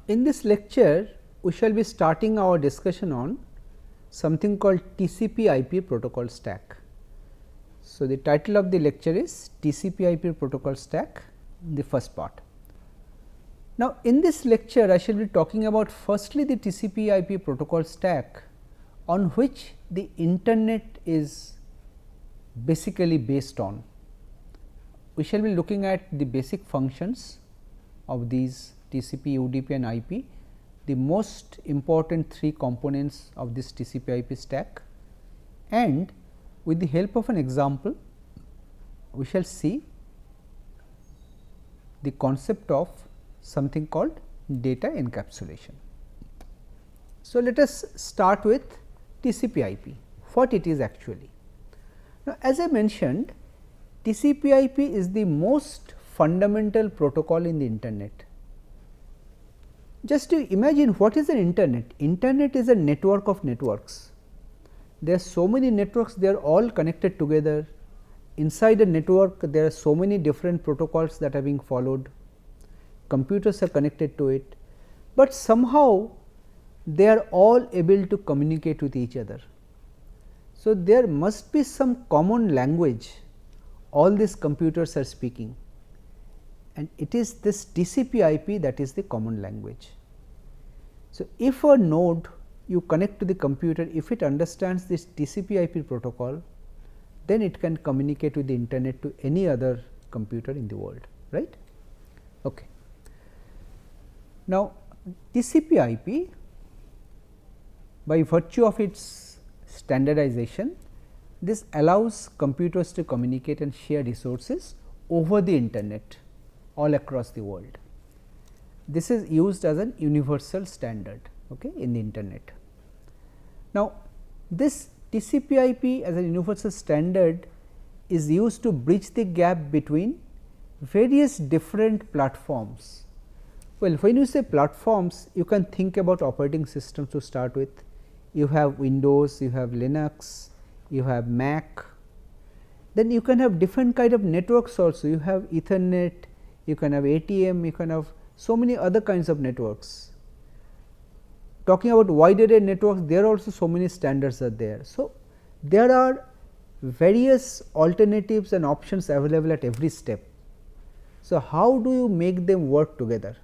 In this lecture, we shall be starting our discussion on something called TCP IP Protocol Stack. So, the title of the lecture is TCP IP Protocol Stack, the first part. Now, in this lecture, I shall be talking about firstly the TCP IP Protocol Stack, on which the internet is basically based on. We shall be looking at the basic functions of these TCP, UDP and IP, the most important three components of this TCP IP stack, and with the help of an example we shall see the concept of something called data encapsulation. So, let us start with TCP IP, what it is actually. Now, as I mentioned, TCP IP is the most fundamental protocol in the internet. Just to imagine what is an internet? Internet is a network of networks. There are so many networks, they are all connected together. Inside a network, there are so many different protocols that are being followed. Computers are connected to it, but somehow they are all able to communicate with each other. So, there must be some common language all these computers are speaking, and it is this TCP IP that is the common language. So, if a node you connect to the computer, if it understands this TCP IP protocol, then it can communicate with the internet to any other computer in the world, right. Okay. Now, TCP IP, by virtue of its standardization, this allows computers to communicate and share resources over the internet all across the world. This is used as an universal standard, okay, in the internet. Now, this TCP IP as a universal standard is used to bridge the gap between various different platforms. Well, when you say platforms, you can think about operating systems to start with. You have Windows, you have Linux, you have Mac, then you can have different kind of networks also. You have Ethernet, you can have ATM, you can have so many other kinds of networks. Talking about wide array networks, there are also so many standards are there. So, there are various alternatives and options available at every step. So, how do you make them work together?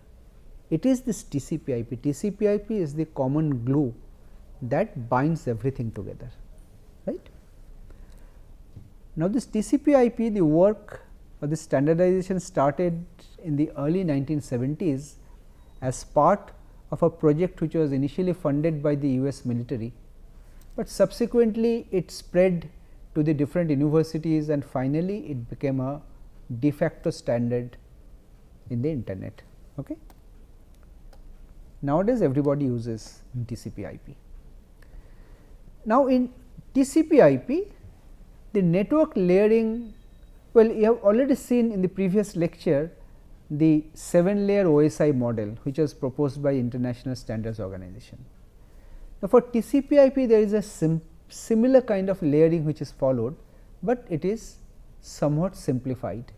It is this TCP IP. TCP IP is the common glue that binds everything together, right. Now, this TCP IP, the work or the standardization started in the early 1970s as part of a project which was initially funded by the US military, but subsequently it spread to the different universities and finally it became a de facto standard in the internet. Okay. Nowadays, everybody uses TCP IP. Now, in TCP IP, the network layering, well, you have already seen in the previous lecture the 7-layer OSI model, which was proposed by International Standards Organization. Now, for TCP IP, there is a similar kind of layering which is followed, but it is somewhat simplified.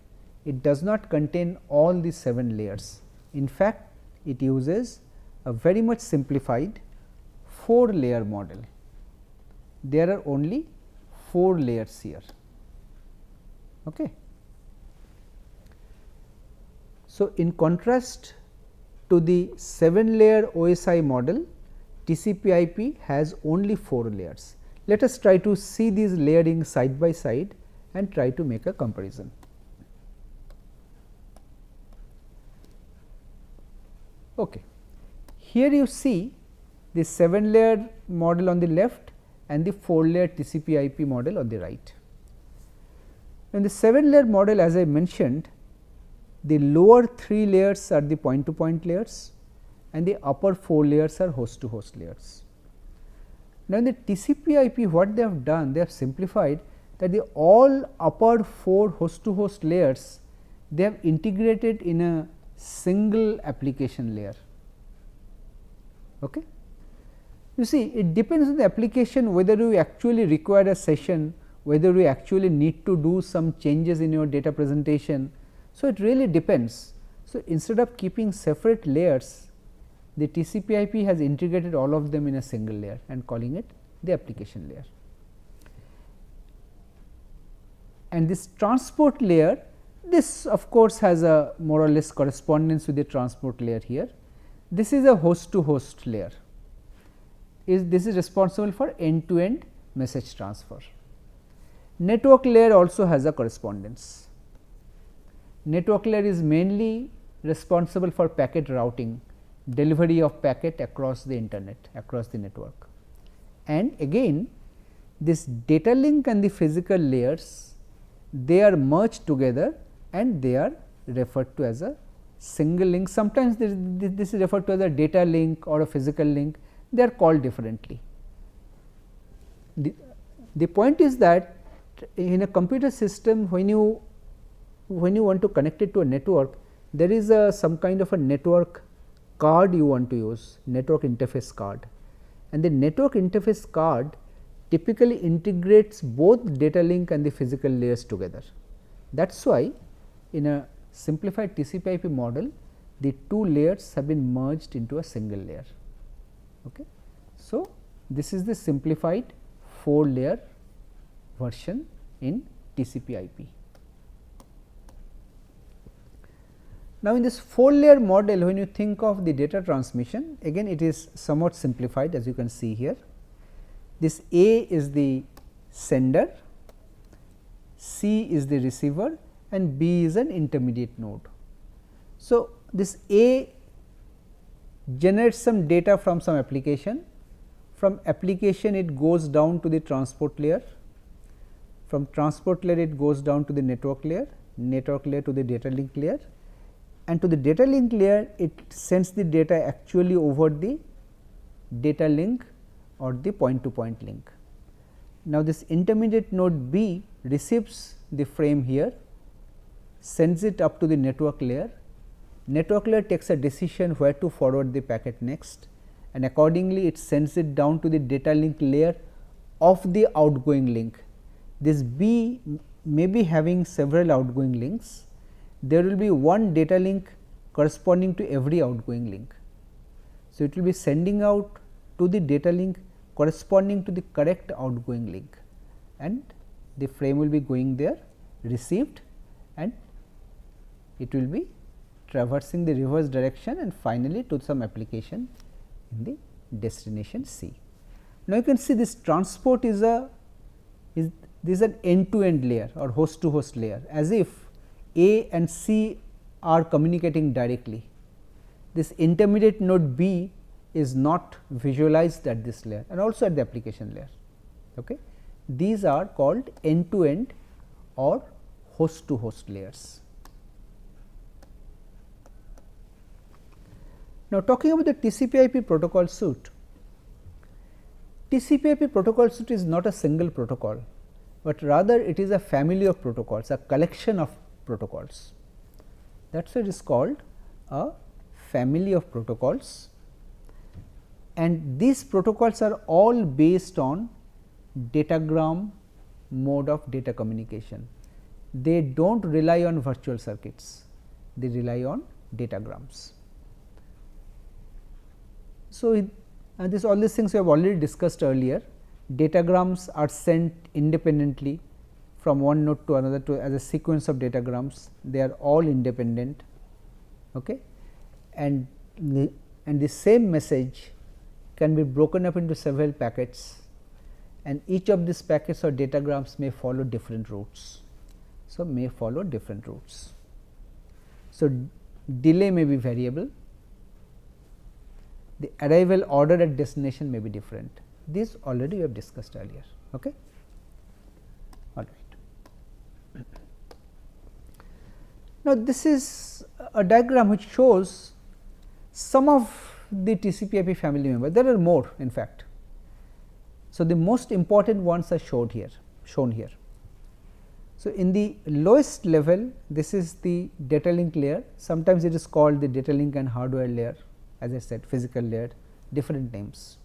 It does not contain all the 7 layers. In fact, it uses a very much simplified 4-layer model. There are only 4 layers here. Okay. So, in contrast to the 7-layer OSI model, TCP IP has only 4 layers. Let us try to see these layering side by side and try to make a comparison. Okay. Here you see the 7-layer model on the left and the 4-layer TCP IP model on the right. In the 7-layer model, as I mentioned, the lower 3 layers are the point to point layers and the upper 4 layers are host to host layers. Now, in the TCP IP, what they have done, they have simplified that the all upper 4 host to host layers, they have integrated in a single application layer. Okay. You see, it depends on the application whether you actually require a session, whether you actually need to do some changes in your data presentation. So, it really depends. So, instead of keeping separate layers, the TCP IP has integrated all of them in a single layer and calling it the application layer. And this transport layer, this of course has a more or less correspondence with the transport layer here. This is a host to host layer. This is responsible for end to end message transfer. Network layer also has a correspondence. Network layer is mainly responsible for packet routing, delivery of packet across the internet, across the network. And again this data link and the physical layers, they are merged together and they are referred to as a single link. Sometimes this is referred to as a data link or a physical link, they are called differently. The point is that in a computer system, when you want to connect it to a network, there is some kind of a network card you want to use, network interface card, and the network interface card typically integrates both data link and the physical layers together. That is why in a simplified TCP IP model, the two layers have been merged into a single layer. Okay. So, this is the simplified 4 layer version in TCP IP. Now, in this 4 layer model, when you think of the data transmission, again it is somewhat simplified, as you can see here. This A is the sender, C is the receiver and B is an intermediate node. So, this A generates some data from some application, from application it goes down to the transport layer, from transport layer it goes down to the network layer to the data link layer, and to the data link layer it sends the data actually over the data link or the point to point link. Now, this intermediate node B receives the frame here, sends it up to the network layer takes a decision where to forward the packet next, and accordingly it sends it down to the data link layer of the outgoing link. This B may be having several outgoing links. There will be one data link corresponding to every outgoing link. So, it will be sending out to the data link corresponding to the correct outgoing link, and the frame will be going there, received, and it will be traversing the reverse direction and finally to some application in the destination C. Now, you can see this transport is an end to end layer or host to host layer, as if A and C are communicating directly. This intermediate node B is not visualized at this layer and also at the application layer. Okay. These are called end to end or host to host layers. Now, talking about the TCP IP protocol suite. TCP IP protocol suite is not a single protocol, but rather it is a family of protocols, a collection of protocols. That is why it is called a family of protocols, and these protocols are all based on datagram mode of data communication. They do not rely on virtual circuits, they rely on datagrams. So, all these things we have already discussed earlier. Datagrams are sent independently from one node to another to as a sequence of datagrams, they are all independent, okay? And the same message can be broken up into several packets, and each of these packets or datagrams may follow different routes. So, may follow different routes. So, delay may be variable, the arrival order at destination may be different. This already we have discussed earlier. Okay? All right. Now, this is a diagram which shows some of the TCP IP family members. There are more in fact. So, the most important ones are shown here. So, in the lowest level, this is the data link layer. Sometimes it is called the data link and hardware layer, as I said, physical layer, different names.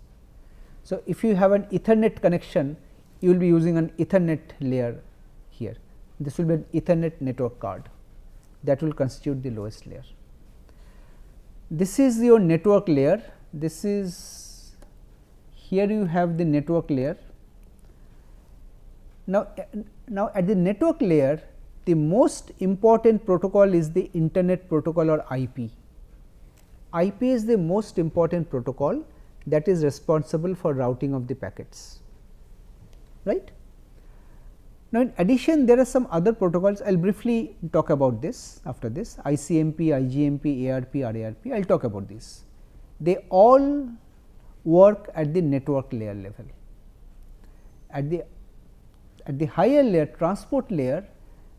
So, if you have an Ethernet connection, you will be using an Ethernet layer here. This will be an Ethernet network card that will constitute the lowest layer. This is your network layer, this is here you have the network layer. Now at the network layer, the most important protocol is the internet protocol or IP. IP is the most important protocol that is responsible for routing of the packets, right. Now, in addition there are some other protocols, I will briefly talk about this after this, ICMP, IGMP, ARP, RARP, I will talk about this. They all work at the network layer level. At the higher layer, transport layer,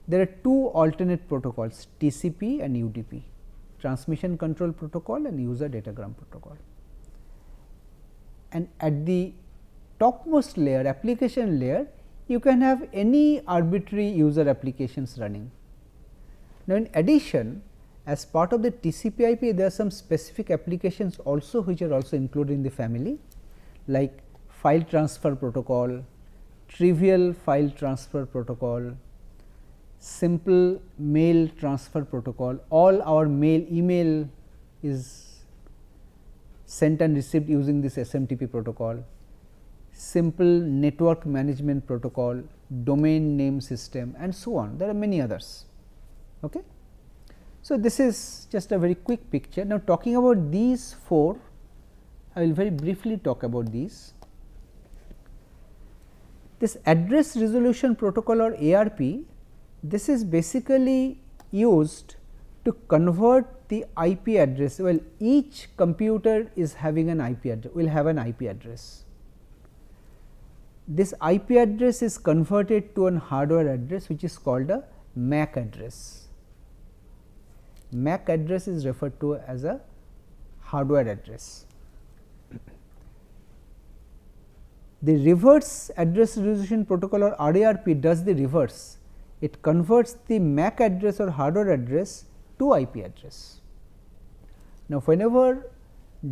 there are two alternate protocols, TCP and UDP, transmission control protocol and user datagram protocol. And at the topmost layer, application layer, you can have any arbitrary user applications running. Now, in addition, as part of the TCP IP, there are some specific applications also which are also included in the family, like file transfer protocol, trivial file transfer protocol, simple mail transfer protocol. All our email is sent and received using this SMTP protocol, simple network management protocol, domain name system, and so on. There are many others. Okay. So, this is just a very quick picture. Now, talking about these four, I will very briefly talk about these. This address resolution protocol or ARP, this is basically used to convert the IP address. Well, each computer is having an IP address, will have an IP address. This IP address is converted to an hardware address which is called a MAC address. MAC address is referred to as a hardware address. The reverse address resolution protocol or RARP does the reverse. It converts the MAC address or hardware address to IP address. Now, whenever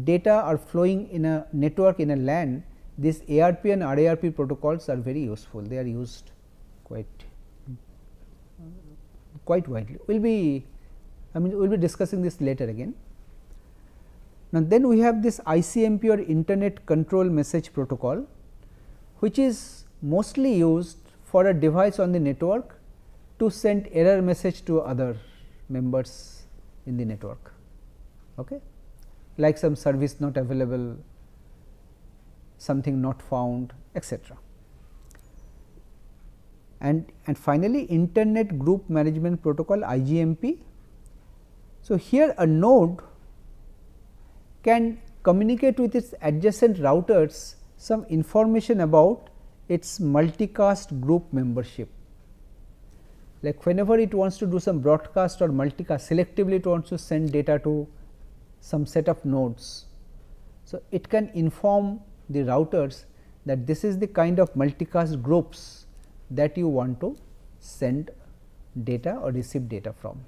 data are flowing in a network in a LAN, these ARP and RARP protocols are very useful. They are used quite widely. We will be discussing this later again. Now, then we have this ICMP or Internet Control Message Protocol, which is mostly used for a device on the network to send error message to other members in the network, okay? Like some service not available, something not found, etc. And finally, Internet Group Management Protocol IGMP. So, here a node can communicate with its adjacent routers some information about its multicast group membership. Like whenever it wants to do some broadcast or multicast, selectively it wants to send data to some set of nodes. So, it can inform the routers that this is the kind of multicast groups that you want to send data or receive data from.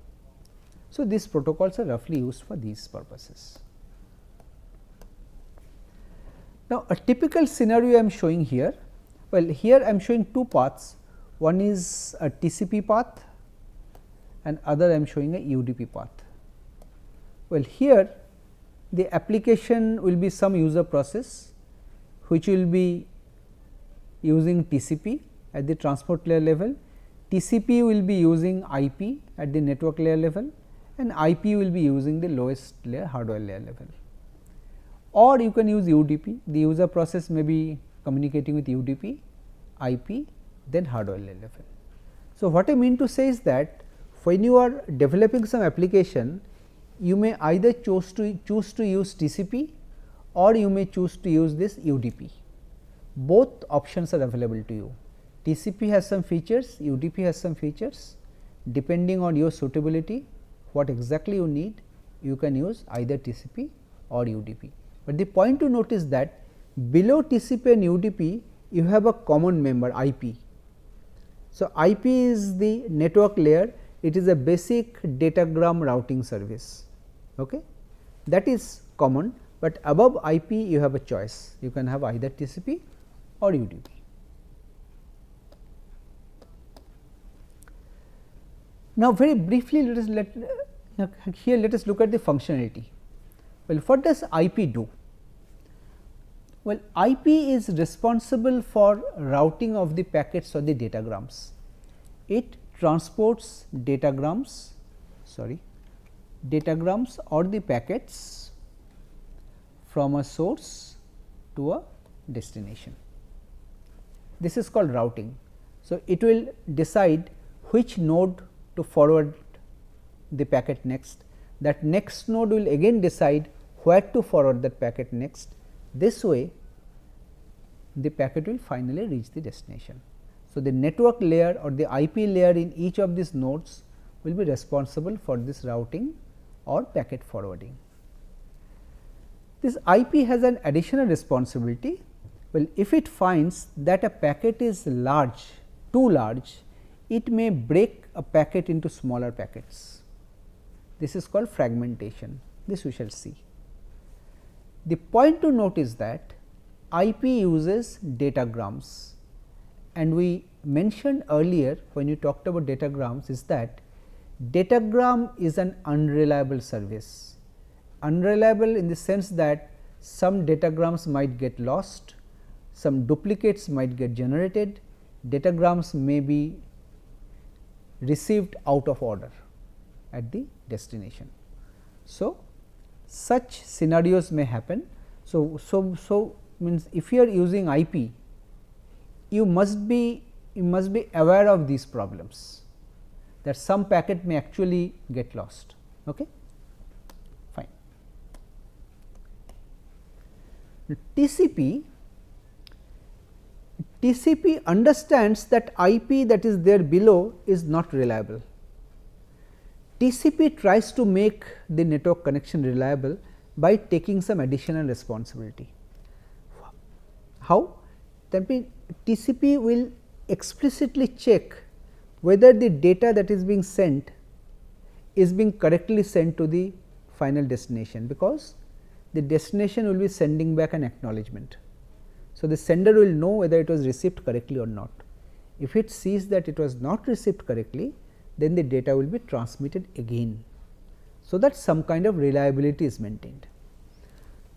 So, these protocols are roughly used for these purposes. Now, a typical scenario I am showing here, well, here I am showing two paths, one is a TCP path and other I am showing a UDP path. Well, here the application will be some user process which will be using TCP at the transport layer level, TCP will be using IP at the network layer level, and IP will be using the lowest layer hardware layer level. Or you can use UDP, the user process may be communicating with UDP, IP, then hardware layer level. So, what I mean to say is that when you are developing some application, you may either choose to use TCP or you may choose to use this UDP. Both options are available to you. TCP has some features, UDP has some features. Depending on your suitability, what exactly you need, you can use either TCP or UDP. But the point to note is that below TCP and UDP, you have a common member IP. So, IP is the network layer, it is a basic datagram routing service, okay? That is common, but above IP you have a choice, you can have either TCP or UDP. Now, very briefly let us look at the functionality. Well, what does IP do? Well, IP is responsible for routing of the packets or the datagrams. It transports datagrams or the packets from a source to a destination. This is called routing. So, it will decide which node to forward the packet next. That next node will again decide where to forward that packet next. This way the packet will finally reach the destination. So, the network layer or the IP layer in each of these nodes will be responsible for this routing or packet forwarding. This IP has an additional responsibility. Well, if it finds that a packet is large, too large, it may break a packet into smaller packets. This is called fragmentation. This we shall see. The point to note is that IP uses datagrams, and we mentioned earlier when you talked about datagrams is that datagram is an unreliable service. Unreliable in the sense that some datagrams might get lost, some duplicates might get generated, datagrams may be received out of order at the destination. So, such scenarios may happen. So means if you are using IP, you must be aware of these problems, that some packet may actually get lost. Okay? Fine. TCP understands that IP that is there below is not reliable. TCP tries to make the network connection reliable by taking some additional responsibility. How? TCP will explicitly check whether the data that is being sent is being correctly sent to the final destination, because the destination will be sending back an acknowledgement. So, the sender will know whether it was received correctly or not. If it sees that it was not received correctly, then the data will be transmitted again, so that some kind of reliability is maintained.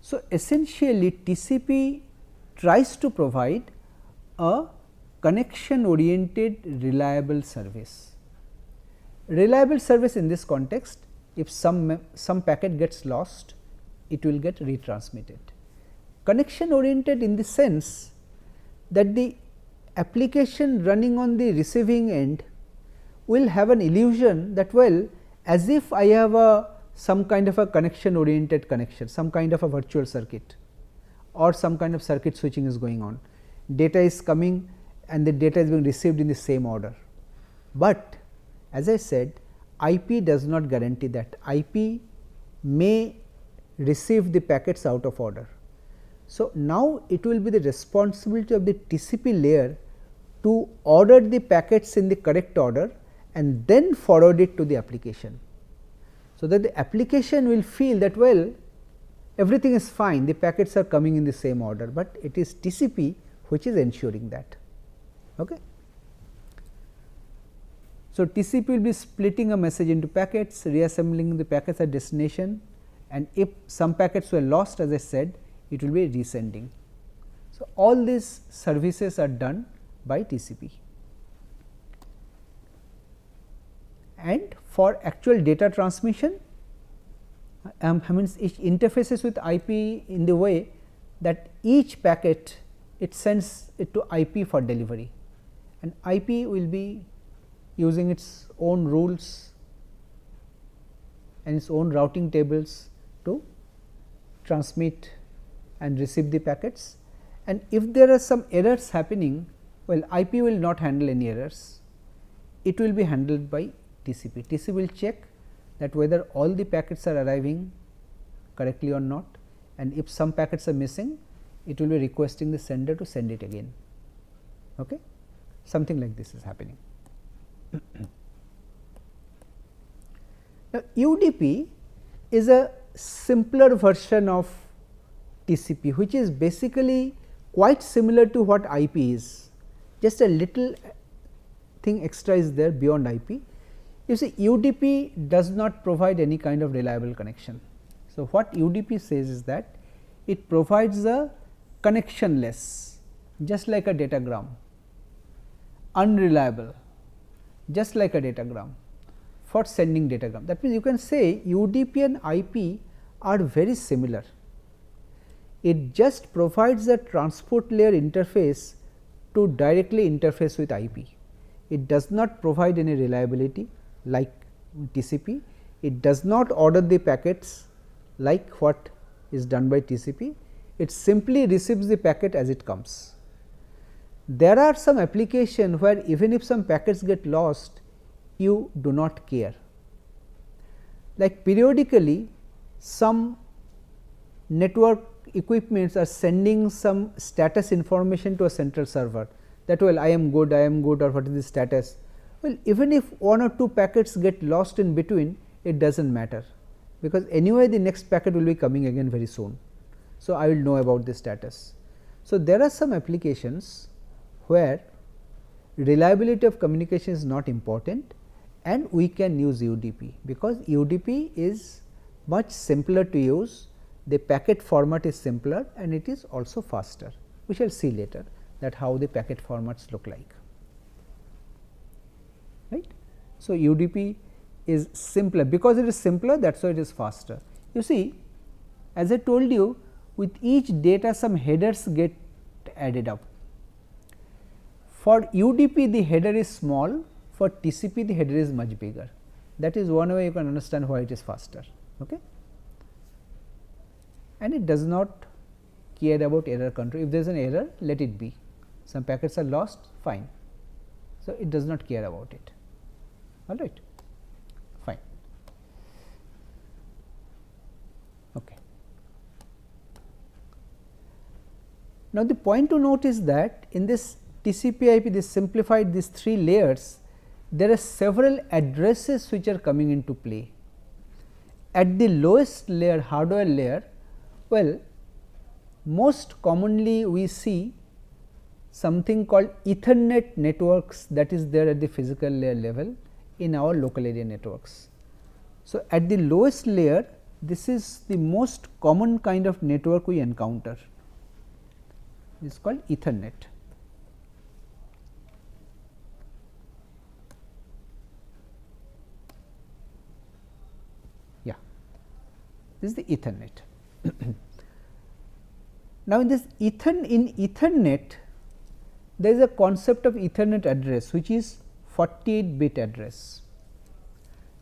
So, essentially TCP tries to provide a connection oriented reliable service. Reliable service in this context, if some packet gets lost, it will get retransmitted. Connection oriented in the sense that the application running on the receiving end will have an illusion that, well, as if I have some kind of a connection oriented connection, some kind of a virtual circuit or some kind of circuit switching is going on. Data is coming and the data is being received in the same order. But as I said, IP does not guarantee that. IP may receive the packets out of order. So, now it will be the responsibility of the TCP layer to order the packets in the correct order and then forward it to the application. So, that the application will feel that, well, everything is fine, the packets are coming in the same order, but it is TCP which is ensuring that. Okay. So, TCP will be splitting a message into packets, reassembling the packets at destination, and if some packets were lost, as I said, it will be resending. So, all these services are done by TCP. And for actual data transmission, it interfaces with IP in the way that each packet it sends it to IP for delivery, and IP will be using its own rules and its own routing tables to transmit and receive the packets. And if there are some errors happening, well, IP will not handle any errors, it will be handled by TCP. TCP will check that whether all the packets are arriving correctly or not, and if some packets are missing, it will be requesting the sender to send it again. Okay? Something like this is happening. Now, UDP is a simpler version of TCP, which is basically quite similar to what IP is, just a little thing extra is there beyond IP. You see, UDP does not provide any kind of reliable connection. So, what UDP says is that it provides a connectionless, just like a datagram, unreliable, just like a datagram, for sending datagram. That means, you can say UDP and IP are very similar. It just provides a transport layer interface to directly interface with IP. It does not provide any reliability like TCP. It does not order the packets like what is done by TCP. It simply receives the packet as it comes. There are some applications where even if some packets get lost, you do not care. Like periodically, some network equipments are sending some status information to a central server that, well, I am good, or what is the status. Well, even if 1 or 2 packets get lost in between, it does not matter, because anyway the next packet will be coming again very soon. So, I will know about the status. So, there are some applications where reliability of communication is not important, and we can use UDP, because UDP is much simpler to use. The packet format is simpler and it is also faster. We shall see later that how the packet formats look like, right. So, UDP is simpler, because it is simpler, that is why it is faster. You see, as I told you, with each data some headers get added up. For UDP the header is small, for TCP the header is much bigger. That is one way you can understand why it is faster. Okay. And it does not care about error control. If there is an error, let it be. Some packets are lost, fine. So, it does not care about it. All right, fine. Okay. Now, the point to note is that in this TCP IP, this simplified these 3 layers, there are several addresses which are coming into play. At the lowest layer, hardware layer, well, most commonly we see something called Ethernet networks, that is there at the physical layer level in our local area networks. So, at the lowest layer, this is the most common kind of network we encounter. It is called Ethernet. Yeah, this is the Ethernet. Now, in this Ethernet, there is a concept of Ethernet address, which is 48-bit address.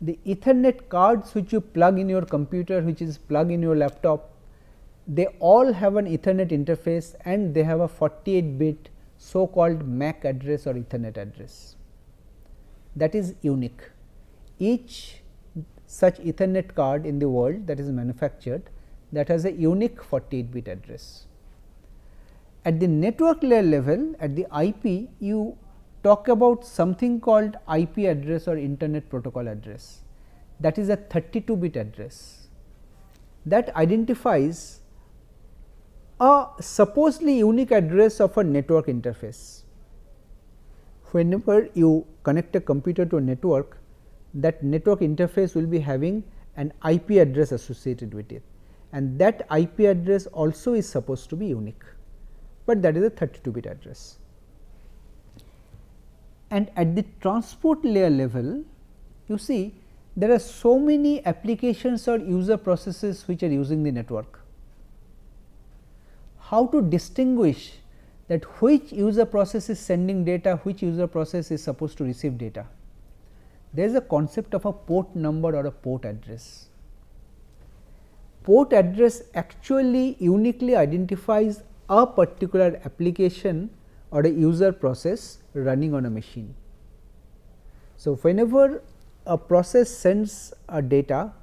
The Ethernet cards which you plug in your computer, which is plug in your laptop, they all have an Ethernet interface and they have a 48-bit so called MAC address or Ethernet address. That is unique. Each such Ethernet card in the world that is manufactured, that has a unique 48-bit address. At the network layer level, at the IP, you talk about something called IP address or Internet Protocol address, that is a 32-bit address that identifies a supposedly unique address of a network interface. Whenever you connect a computer to a network, that network interface will be having an IP address associated with it, and that IP address also is supposed to be unique, but that is a 32-bit address. And at the transport layer level, you see there are so many applications or user processes which are using the network. How to distinguish that which user process is sending data, which user process is supposed to receive data? There is a concept of a port number or a port address. Port address actually uniquely identifies a particular application or a user process running on a machine. So, whenever a process sends a data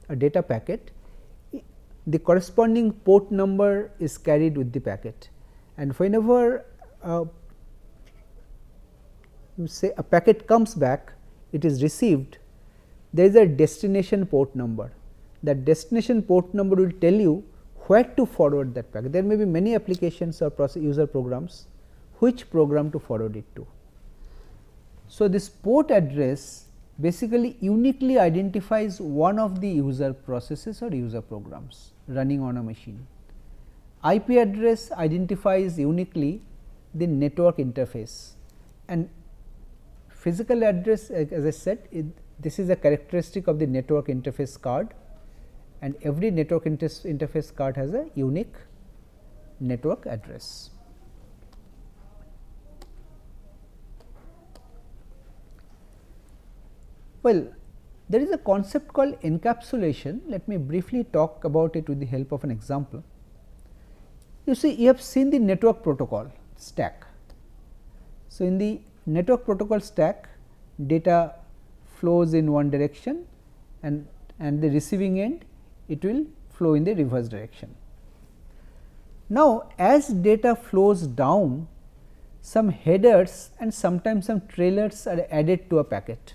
packet, the corresponding port number is carried with the packet, and whenever you say a packet comes back, it is received, there is a destination port number. That destination port number will tell you where to forward that packet. There may be many applications or user programs, which program to forward it to. So, this port address basically uniquely identifies one of the user processes or user programs running on a machine. IP address identifies uniquely the network interface, and physical address, as I said, this is a characteristic of the network interface card, and every network interface card has a unique network address. Well, there is a concept called encapsulation. Let me briefly talk about it with the help of an example. You see, you have seen the network protocol stack. So, in the network protocol stack, data flows in one direction, and the receiving end, it will flow in the reverse direction. Now, as data flows down, some headers and sometimes some trailers are added to a packet,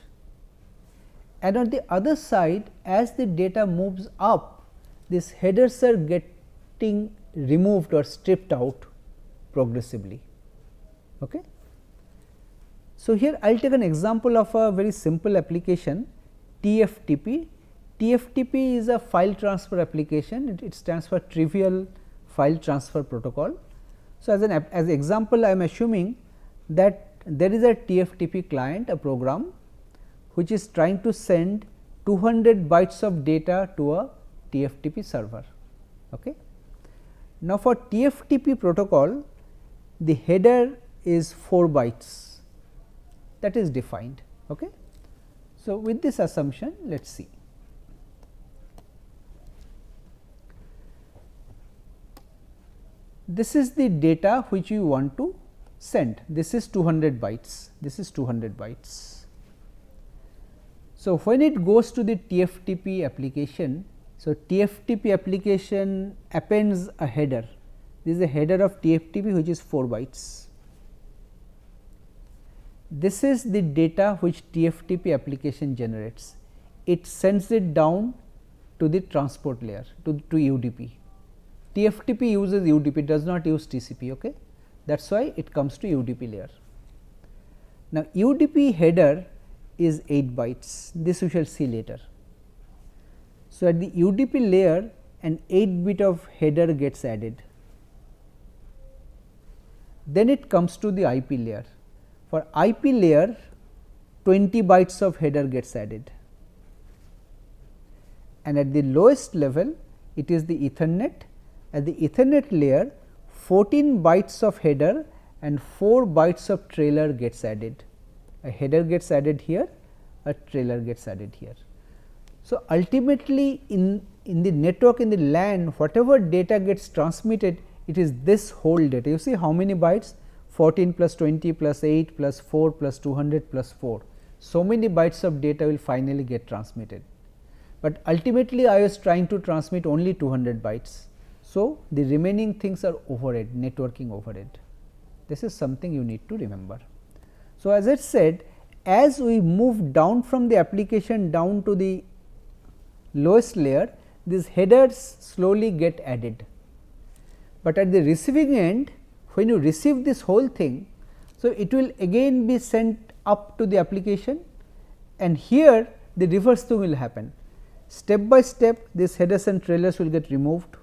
and on the other side, as the data moves up, these headers are getting removed or stripped out progressively. Okay. So, here I will take an example of a very simple application, TFTP. TFTP is a file transfer application, it stands for Trivial File Transfer Protocol. So, as an example, I am assuming that there is a TFTP client, a program which is trying to send 200 bytes of data to a TFTP server. Okay. Now, for TFTP protocol, the header is 4 bytes, that is defined. Okay. So, with this assumption, let us see. This is the data which you want to send. This is 200 bytes. This is 200 bytes. So, when it goes to the TFTP application, so TFTP application appends a header. This is a header of TFTP which is 4 bytes. This is the data which TFTP application generates. It sends it down to the transport layer, to UDP. TFTP uses UDP, does not use TCP. Okay? That is why it comes to UDP layer. Now, UDP header is 8 bytes, this we shall see later. So, at the UDP layer, an 8 bit of header gets added. Then it comes to the IP layer. For IP layer, 20 bytes of header gets added, and at the lowest level, it is the Ethernet. At the Ethernet layer, 14 bytes of header and 4 bytes of trailer gets added. A header gets added here, a trailer gets added here. So, ultimately in the network, in the LAN, whatever data gets transmitted, it is this whole data. You see how many bytes? 14 plus 20 plus 8 plus 4 plus 200 plus 4. So many bytes of data will finally get transmitted, but ultimately I was trying to transmit only 200 bytes. So, the remaining things are overhead, networking overhead. This is something you need to remember. So, as I said, as we move down from the application down to the lowest layer, these headers slowly get added, but at the receiving end, when you receive this whole thing, so it will again be sent up to the application, and here the reverse thing will happen. Step by step, these headers and trailers will get removed.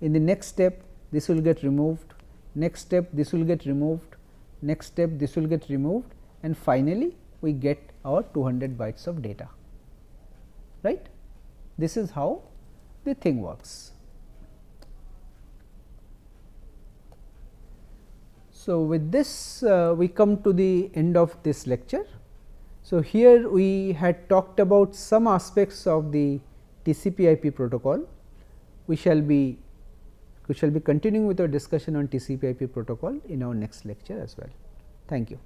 In the next step, this will get removed, next step this will get removed, next step this will get removed, and finally, we get our 200 bytes of data, right. This is how the thing works. So, with this we come to the end of this lecture. So, here we had talked about some aspects of the TCP IP protocol. We shall be continuing with our discussion on TCP IP protocol in our next lecture as well. Thank you.